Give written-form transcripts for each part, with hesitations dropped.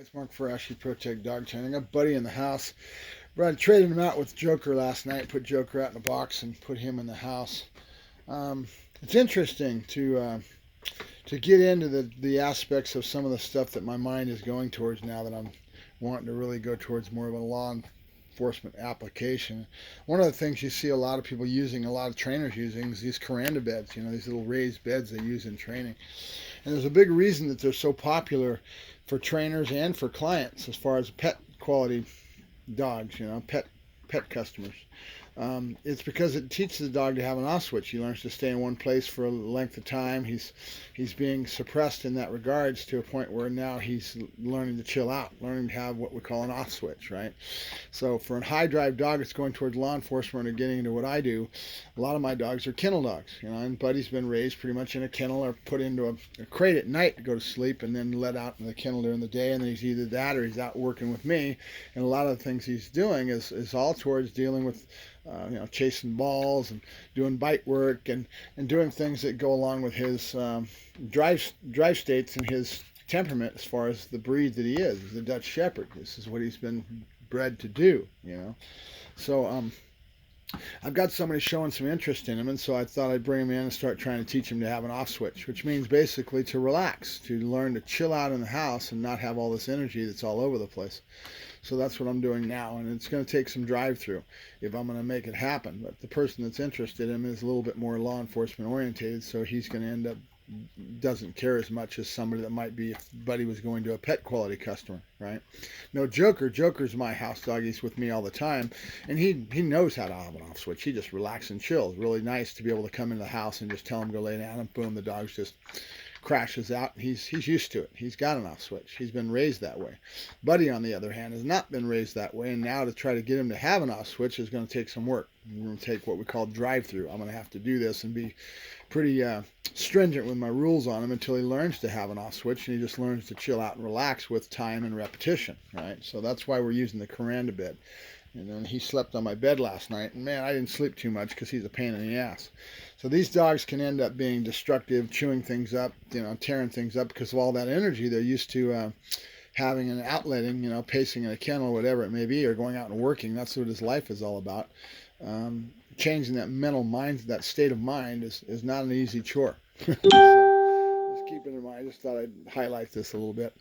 Guys, Mark Ferrasci, Protect Dog Training. I got a buddy in the house. Brad traded him out with Joker last night. Put Joker out in a box and put him in the house. It's interesting to get into the aspects of some of the stuff that my mind is going towards now that I'm wanting to really go towards more of a law enforcement application. One of the things you see a lot of people using, a lot of trainers using, is these Kuranda beds. These little raised beds they use in training. And there's a big reason that they're so popular for trainers and for clients as far as pet quality dogs, pet customers. It's because it teaches the dog to have an off switch. He learns to stay in one place for a length of time. He's being suppressed in that regards to a point where now he's learning to chill out, learning to have what we call an off switch, right? So for a high drive dog that's going towards law enforcement or getting into what I do, a lot of my dogs are kennel dogs, and Buddy's been raised pretty much in a kennel or put into a crate at night to go to sleep and then let out in the kennel during the day, and then he's either that or he's out working with me. And a lot of the things he's doing is all towards dealing with chasing balls and doing bite work and doing things that go along with his drive states and his temperament as far as the breed that he is. He's a Dutch Shepherd. This is what he's been bred to do, So I've got somebody showing some interest in him, and so I thought I'd bring him in and start trying to teach him to have an off switch, which means basically to relax, to learn to chill out in the house and not have all this energy that's all over the place. So that's what I'm doing now, and it's going to take some drive through if I'm going to make it happen. But the person that's interested in him is a little bit more law enforcement oriented, so he's going to end up doesn't care as much as somebody that might be if Buddy was going to a pet quality customer, right? No, Joker's my house dog. He's with me all the time, and he knows how to have an off switch. He just relaxes and chills. Really nice to be able to come into the house and just tell him to go lay down, and boom, the dog's just crashes out. He's used to it. He's got an off switch. He's been raised that way. Buddy, on the other hand, has not been raised that way, and now to try to get him to have an off switch is going to take some work. We're going to take what we call drive through. I'm going to have to do this and be pretty stringent with my rules on him until he learns to have an off switch, and he just learns to chill out and relax with time and repetition, right? So that's why we're using the Kuranda bed. And then he slept on my bed last night, and man, I didn't sleep too much because he's a pain in the ass. So these dogs can end up being destructive, chewing things up, tearing things up because of all that energy they're used to having and outletting, pacing in a kennel, whatever it may be, or going out and working. That's what his life is all about. Changing that mental mind, that state of mind is not an easy chore. So just keep it in mind. I just thought I'd highlight this a little bit.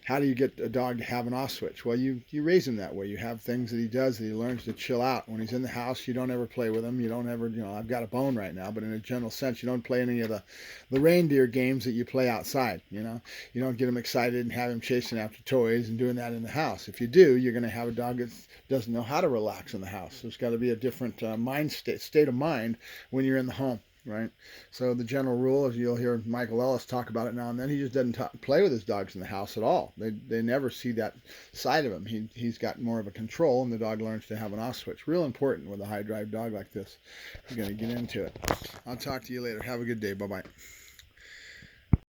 How do you get a dog to have an off switch? Well, you raise him that way. You have things that he does that he learns to chill out. When he's in the house, you don't ever play with him. You don't ever, I've got a bone right now, but in a general sense, you don't play any of the reindeer games that you play outside. You don't get him excited and have him chasing after toys and doing that in the house. If you do, you're going to have a dog that doesn't know how to relax in the house. There's got to be a different state of mind when you're in the home. Right. So the general rule, as you'll hear Michael Ellis talk about it now and then, he just doesn't play with his dogs in the house at all. They never see that side of him. He's got more of a control, and the dog learns to have an off switch. Real important with a high drive dog like this. You're going to get into it. I'll talk to you later. Have a good day. Bye-bye.